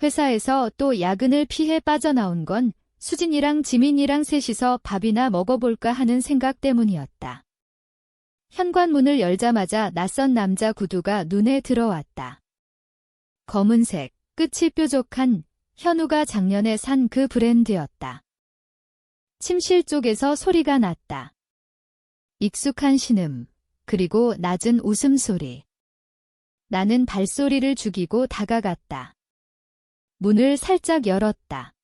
회사에서 또 야근을 피해 빠져나온 건 수진이랑 지민이랑 셋이서 밥이나 먹어볼까 하는 생각 때문이었다. 현관문을 열자마자 낯선 남자 구두가 눈에 들어왔다. 검은색, 끝이 뾰족한 현우가 작년에 산 그 브랜드였다. 침실 쪽에서 소리가 났다. 익숙한 신음, 그리고 낮은 웃음소리. 나는 발소리를 죽이고 다가갔다. 문을 살짝 열었다.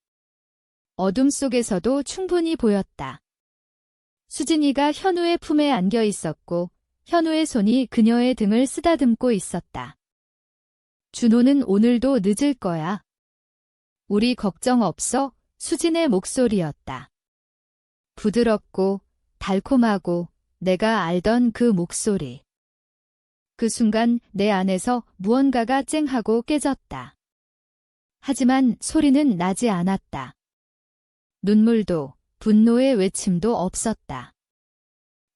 어둠 속에서도 충분히 보였다. 수진이가 현우의 품에 안겨 있었고 현우의 손이 그녀의 등을 쓰다듬고 있었다. 준호는 오늘도 늦을 거야. 우리 걱정 없어? 수진의 목소리였다. 부드럽고 달콤하고 내가 알던 그 목소리. 그 순간 내 안에서 무언가가 쨍하고 깨졌다. 하지만 소리는 나지 않았다. 눈물도 분노의 외침도 없었다.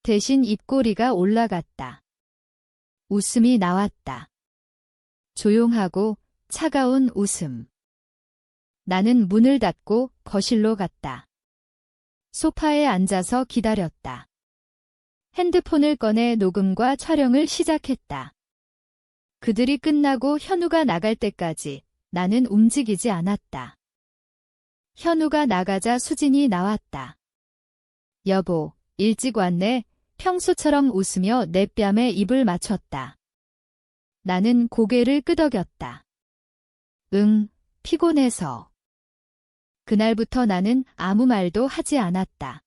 대신 입꼬리가 올라갔다. 웃음이 나왔다. 조용하고 차가운 웃음. 나는 문을 닫고 거실로 갔다. 소파에 앉아서 기다렸다. 핸드폰을 꺼내 녹음과 촬영을 시작했다. 그들이 끝나고 현우가 나갈 때까지 나는 움직이지 않았다. 현우가 나가자 수진이 나왔다. 여보, 일찍 왔네. 평소처럼 웃으며 내 뺨에 입을 맞췄다. 나는 고개를 끄덕였다. 응, 피곤해서. 그날부터 나는 아무 말도 하지 않았다.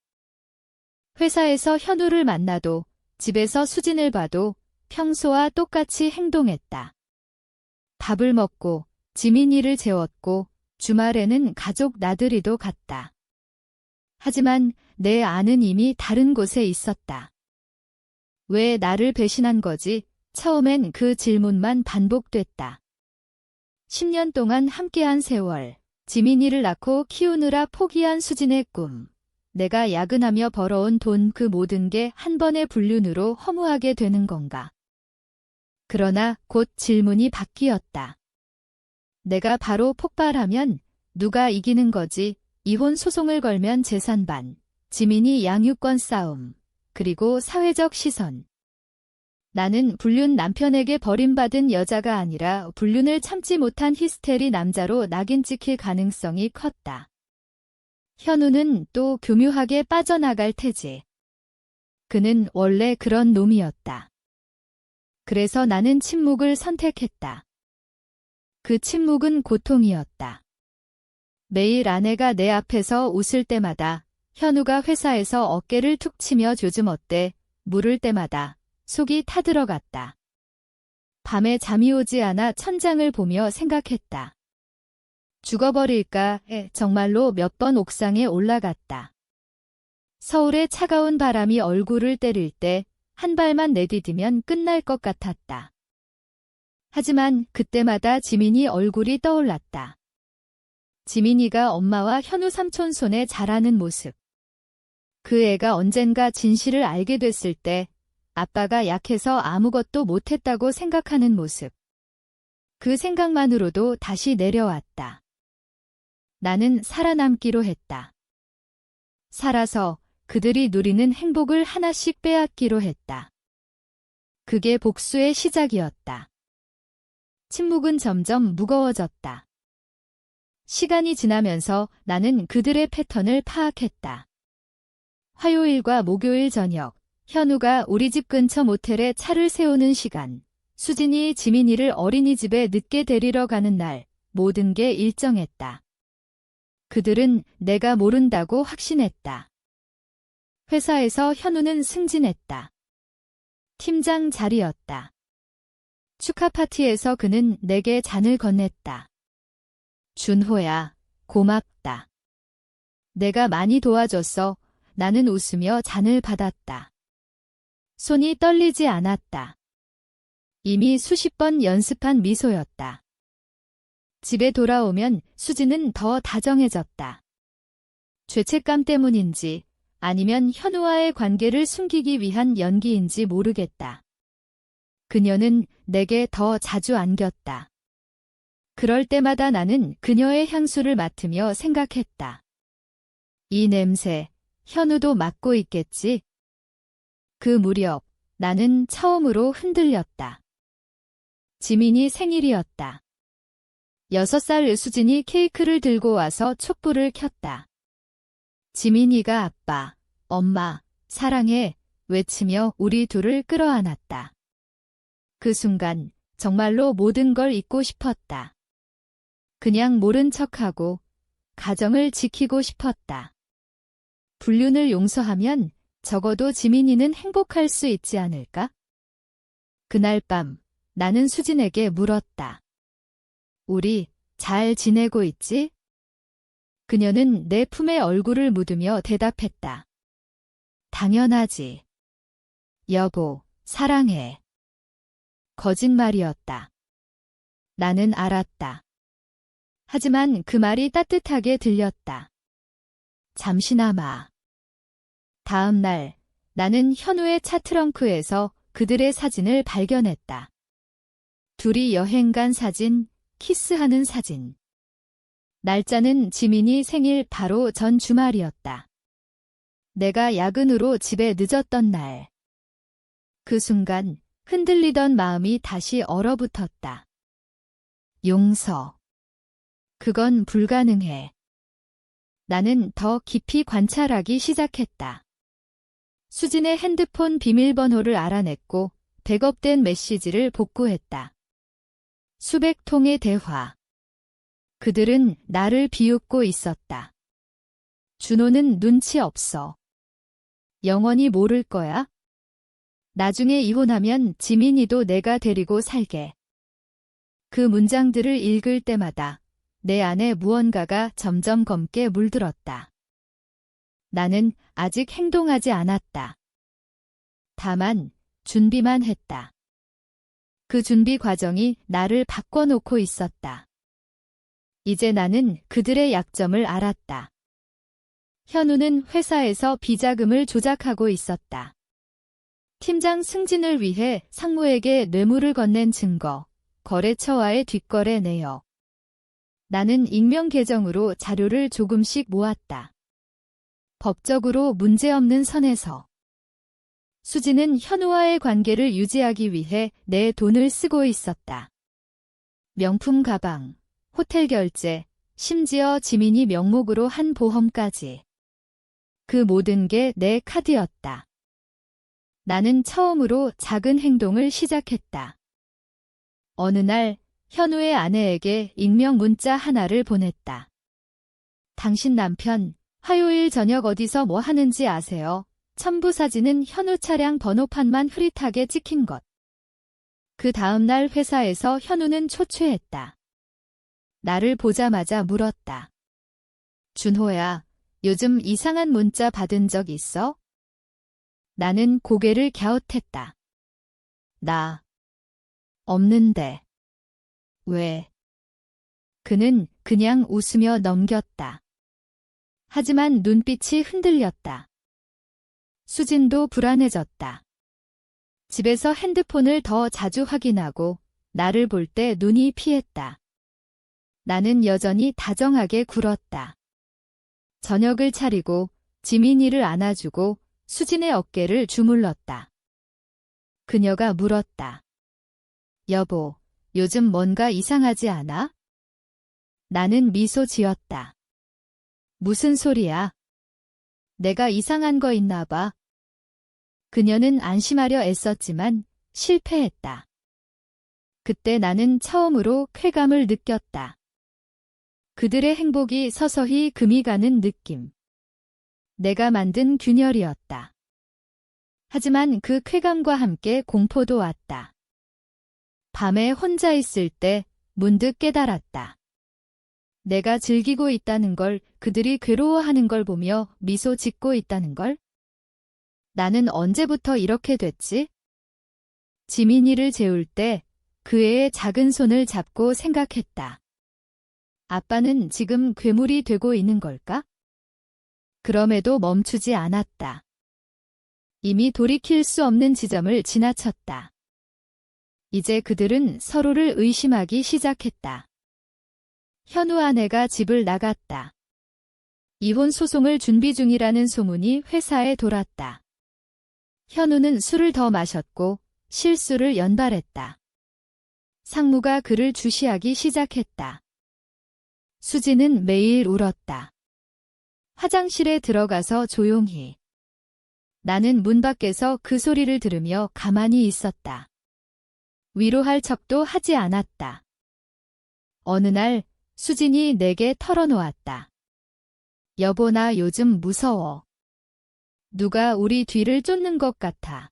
회사에서 현우를 만나도 집에서 수진을 봐도 평소와 똑같이 행동했다. 밥을 먹고 지민이를 재웠고 주말에는 가족 나들이도 갔다. 하지만 내 안은 이미 다른 곳에 있었다. 왜 나를 배신한 거지? 처음엔 그 질문만 반복됐다. 10년 동안 함께한 세월, 지민이를 낳고 키우느라 포기한 수진의 꿈, 내가 야근하며 벌어온 돈 그 모든 게 한 번의 불륜으로 허무하게 되는 건가? 그러나 곧 질문이 바뀌었다. 내가 바로 폭발하면 누가 이기는 거지? 이혼 소송을 걸면 재산 반, 지민이 양육권 싸움, 그리고 사회적 시선. 나는 불륜 남편에게 버림받은 여자가 아니라 불륜을 참지 못한 히스테리 남자로 낙인 찍힐 가능성이 컸다. 현우는 또 교묘하게 빠져나갈 테지. 그는 원래 그런 놈이었다. 그래서 나는 침묵을 선택했다. 그 침묵은 고통이었다. 매일 아내가 내 앞에서 웃을 때마다 현우가 회사에서 어깨를 툭 치며 요즘 어때? 물을 때마다 속이 타들어갔다. 밤에 잠이 오지 않아 천장을 보며 생각했다. 죽어버릴까? 정말로 몇 번 옥상에 올라갔다. 서울의 차가운 바람이 얼굴을 때릴 때 한 발만 내디디면 끝날 것 같았다. 하지만 그때마다 지민이 얼굴이 떠올랐다. 지민이가 엄마와 현우 삼촌 손에 자라는 모습. 그 애가 언젠가 진실을 알게 됐을 때 아빠가 약해서 아무것도 못했다고 생각하는 모습. 그 생각만으로도 다시 내려왔다. 나는 살아남기로 했다. 살아서 그들이 누리는 행복을 하나씩 빼앗기로 했다. 그게 복수의 시작이었다. 침묵은 점점 무거워졌다. 시간이 지나면서 나는 그들의 패턴을 파악했다. 화요일과 목요일 저녁, 현우가 우리 집 근처 모텔에 차를 세우는 시간, 수진이 지민이를 어린이집에 늦게 데리러 가는 날, 모든 게 일정했다. 그들은 내가 모른다고 확신했다. 회사에서 현우는 승진했다. 팀장 자리였다. 축하 파티에서 그는 내게 잔을 건넸다. 준호야, 고맙다. 내가 많이 도와줬어. 나는 웃으며 잔을 받았다. 손이 떨리지 않았다. 이미 수십 번 연습한 미소였다. 집에 돌아오면 수지는 더 다정해졌다. 죄책감 때문인지 아니면 현우와의 관계를 숨기기 위한 연기인지 모르겠다. 그녀는 내게 더 자주 안겼다. 그럴 때마다 나는 그녀의 향수를 맡으며 생각했다. 이 냄새, 현우도 맡고 있겠지? 그 무렵 나는 처음으로 흔들렸다. 지민이 생일이었다. 6살 수진이 케이크를 들고 와서 촛불을 켰다. 지민이가 아빠, 엄마, 사랑해 외치며 우리 둘을 끌어안았다. 그 순간 정말로 모든 걸 잊고 싶었다. 그냥 모른 척하고 가정을 지키고 싶었다. 불륜을 용서하면 적어도 지민이는 행복할 수 있지 않을까? 그날 밤 나는 수진에게 물었다. 우리 잘 지내고 있지? 그녀는 내 품에 얼굴을 묻으며 대답했다. 당연하지. 여보, 사랑해. 거짓말이었다. 나는 알았다. 하지만 그 말이 따뜻하게 들렸다. 잠시나마. 다음 날 나는 현우의 차 트렁크에서 그들의 사진을 발견했다. 둘이 여행 간 사진, 키스하는 사진. 날짜는 지민이 생일 바로 전 주말이었다. 내가 야근으로 집에 늦었던 날. 그 순간 흔들리던 마음이 다시 얼어붙었다. 용서. 그건 불가능해. 나는 더 깊이 관찰하기 시작했다. 수진의 핸드폰 비밀번호를 알아냈고 백업된 메시지를 복구했다. 수백 통의 대화. 그들은 나를 비웃고 있었다. 준호는 눈치 없어. 영원히 모를 거야? 나중에 이혼하면 지민이도 내가 데리고 살게. 그 문장들을 읽을 때마다 내 안에 무언가가 점점 검게 물들었다. 나는 아직 행동하지 않았다. 다만 준비만 했다. 그 준비 과정이 나를 바꿔놓고 있었다. 이제 나는 그들의 약점을 알았다. 현우는 회사에서 비자금을 조작하고 있었다. 팀장 승진을 위해 상무에게 뇌물을 건넨 증거, 거래처와의 뒷거래 내역. 나는 익명 계정으로 자료를 조금씩 모았다. 법적으로 문제없는 선에서. 수지는 현우와의 관계를 유지하기 위해 내 돈을 쓰고 있었다. 명품 가방, 호텔 결제, 심지어 지민이 명목으로 한 보험까지. 그 모든 게 내 카드였다. 나는 처음으로 작은 행동을 시작했다. 어느 날 현우의 아내에게 익명 문자 하나를 보냈다. 당신 남편 화요일 저녁 어디서 뭐 하는지 아세요? 첨부 사진은 현우 차량 번호판만 흐릿하게 찍힌 것. 그 다음 날 회사에서 현우는 초췌했다. 나를 보자마자 물었다. 준호야, 요즘 이상한 문자 받은 적 있어? 나는 고개를 갸웃했다. 나 없는데. 왜? 그는 그냥 웃으며 넘겼다. 하지만 눈빛이 흔들렸다. 수진도 불안해졌다. 집에서 핸드폰을 더 자주 확인하고 나를 볼 때 눈이 피했다. 나는 여전히 다정하게 굴었다. 저녁을 차리고 지민이를 안아주고 수진의 어깨를 주물렀다. 그녀가 물었다. 여보, 요즘 뭔가 이상하지 않아? 나는 미소 지었다. 무슨 소리야? 내가 이상한 거 있나 봐. 그녀는 안심하려 애썼지만 실패했다. 그때 나는 처음으로 쾌감을 느꼈다. 그들의 행복이 서서히 금이 가는 느낌. 내가 만든 균열이었다. 하지만 그 쾌감과 함께 공포도 왔다. 밤에 혼자 있을 때 문득 깨달았다. 내가 즐기고 있다는 걸, 그들이 괴로워하는 걸 보며 미소 짓고 있다는 걸? 나는 언제부터 이렇게 됐지? 지민이를 재울 때 그 애의 작은 손을 잡고 생각했다. 아빠는 지금 괴물이 되고 있는 걸까? 그럼에도 멈추지 않았다. 이미 돌이킬 수 없는 지점을 지나쳤다. 이제 그들은 서로를 의심하기 시작했다. 현우 아내가 집을 나갔다. 이혼 소송을 준비 중이라는 소문이 회사에 돌았다. 현우는 술을 더 마셨고 실수를 연발했다. 상무가 그를 주시하기 시작했다. 수지는 매일 울었다. 화장실에 들어가서 조용히. 나는 문 밖에서 그 소리를 들으며 가만히 있었다. 위로할 척도 하지 않았다. 어느 날 수진이 내게 털어놓았다. 여보, 나 요즘 무서워. 누가 우리 뒤를 쫓는 것 같아.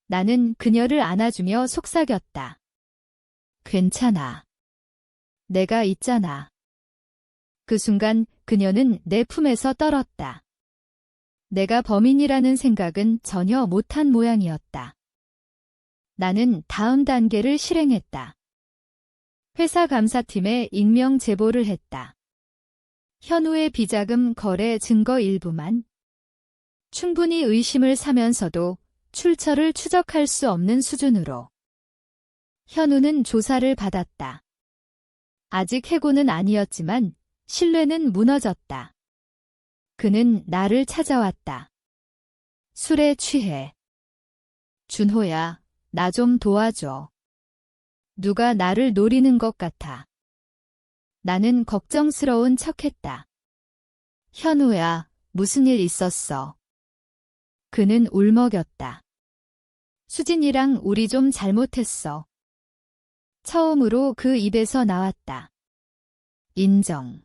나는 그녀를 안아주며 속삭였다. 괜찮아. 내가 있잖아. 그 순간 그녀는 내 품에서 떨었다. 내가 범인이라는 생각은 전혀 못한 모양이었다. 나는 다음 단계를 실행했다. 회사 감사팀에 익명 제보를 했다. 현우의 비자금 거래 증거 일부만. 충분히 의심을 사면서도 출처를 추적할 수 없는 수준으로. 현우는 조사를 받았다. 아직 해고는 아니었지만 신뢰는 무너졌다. 그는 나를 찾아왔다. 술에 취해. 준호야, 나 좀 도와줘. 누가 나를 노리는 것 같아. 나는 걱정스러운 척했다. 현우야, 무슨 일 있었어? 그는 울먹였다. 수진이랑 우리 좀 잘못했어. 처음으로 그 입에서 나왔다. 인정.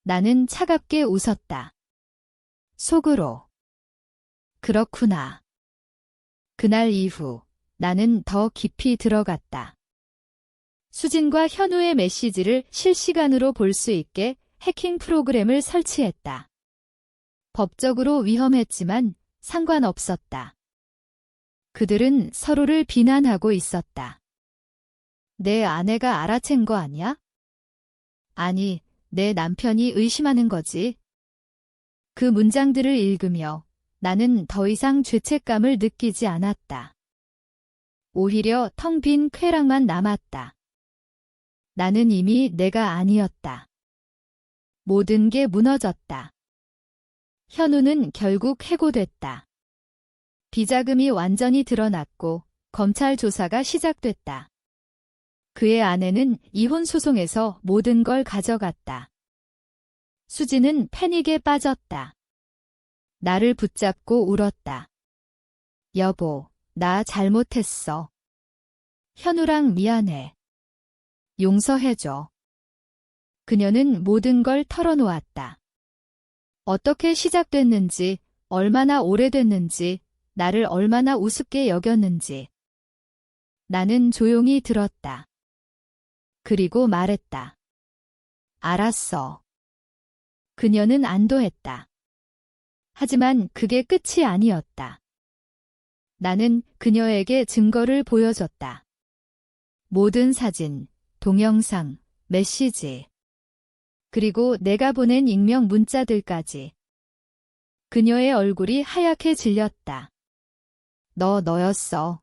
나는 차갑게 웃었다. 속으로. 그렇구나. 그날 이후 나는 더 깊이 들어갔다. 수진과 현우의 메시지를 실시간으로 볼 수 있게 해킹 프로그램을 설치했다. 법적으로 위험했지만 상관없었다. 그들은 서로를 비난하고 있었다. 내 아내가 알아챈 거 아니야? 아니, 내 남편이 의심하는 거지. 그 문장들을 읽으며 나는 더 이상 죄책감을 느끼지 않았다. 오히려 텅 빈 쾌락만 남았다. 나는 이미 내가 아니었다. 모든 게 무너졌다. 현우는 결국 해고됐다. 비자금이 완전히 드러났고 검찰 조사가 시작됐다. 그의 아내는 이혼 소송에서 모든 걸 가져갔다. 수지는 패닉에 빠졌다. 나를 붙잡고 울었다. 여보, 나 잘못했어. 현우랑 미안해. 용서해줘. 그녀는 모든 걸 털어놓았다. 어떻게 시작됐는지, 얼마나 오래됐는지, 나를 얼마나 우습게 여겼는지. 나는 조용히 들었다. 그리고 말했다. 알았어. 그녀는 안도했다. 하지만 그게 끝이 아니었다. 나는 그녀에게 증거를 보여줬다. 모든 사진, 동영상, 메시지. 그리고 내가 보낸 익명 문자들까지. 그녀의 얼굴이 하얗게 질렸다. 너였어.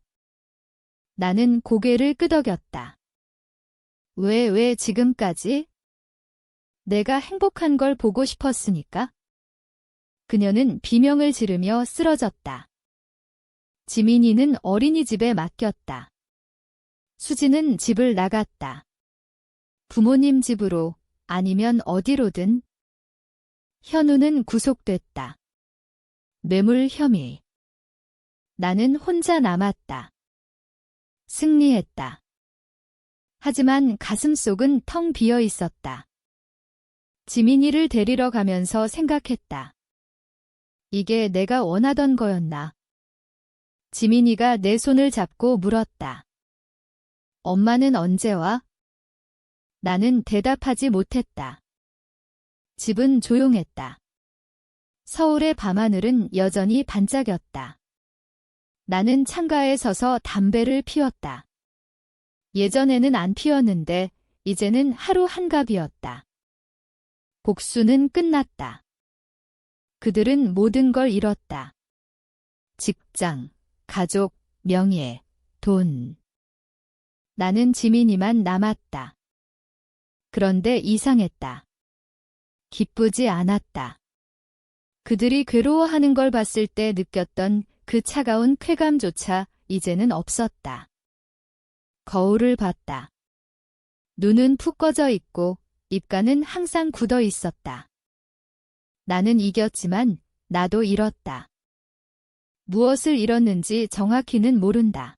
나는 고개를 끄덕였다. 왜 지금까지? 내가 행복한 걸 보고 싶었으니까? 그녀는 비명을 지르며 쓰러졌다. 지민이는 어린이집에 맡겼다. 수지는 집을 나갔다. 부모님 집으로, 아니면 어디로든. 현우는 구속됐다. 뇌물 혐의. 나는 혼자 남았다. 승리했다. 하지만 가슴속은 텅 비어 있었다. 지민이를 데리러 가면서 생각했다. 이게 내가 원하던 거였나? 지민이가 내 손을 잡고 물었다. 엄마는 언제 와? 나는 대답하지 못했다. 집은 조용했다. 서울의 밤하늘은 여전히 반짝였다. 나는 창가에 서서 담배를 피웠다. 예전에는 안 피웠는데 이제는 하루 한갑이었다. 복수는 끝났다. 그들은 모든 걸 잃었다. 직장, 가족, 명예, 돈. 나는 지민이만 남았다. 그런데 이상했다. 기쁘지 않았다. 그들이 괴로워하는 걸 봤을 때 느꼈던 그 차가운 쾌감조차 이제는 없었다. 거울을 봤다. 눈은 푹 꺼져 있고 입가는 항상 굳어 있었다. 나는 이겼지만 나도 잃었다. 무엇을 잃었는지 정확히는 모른다.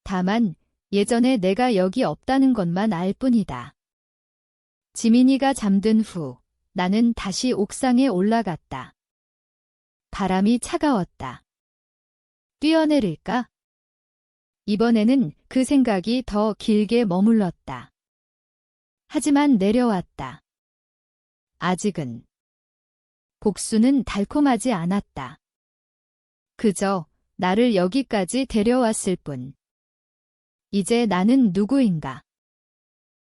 다만 예전에 내가 여기 없다는 것만 알 뿐이다. 지민이가 잠든 후 나는 다시 옥상에 올라갔다. 바람이 차가웠다. 뛰어내릴까? 이번에는 그 생각이 더 길게 머물렀다. 하지만 내려왔다. 아직은. 복수는 달콤하지 않았다. 그저 나를 여기까지 데려왔을 뿐. 이제 나는 누구인가?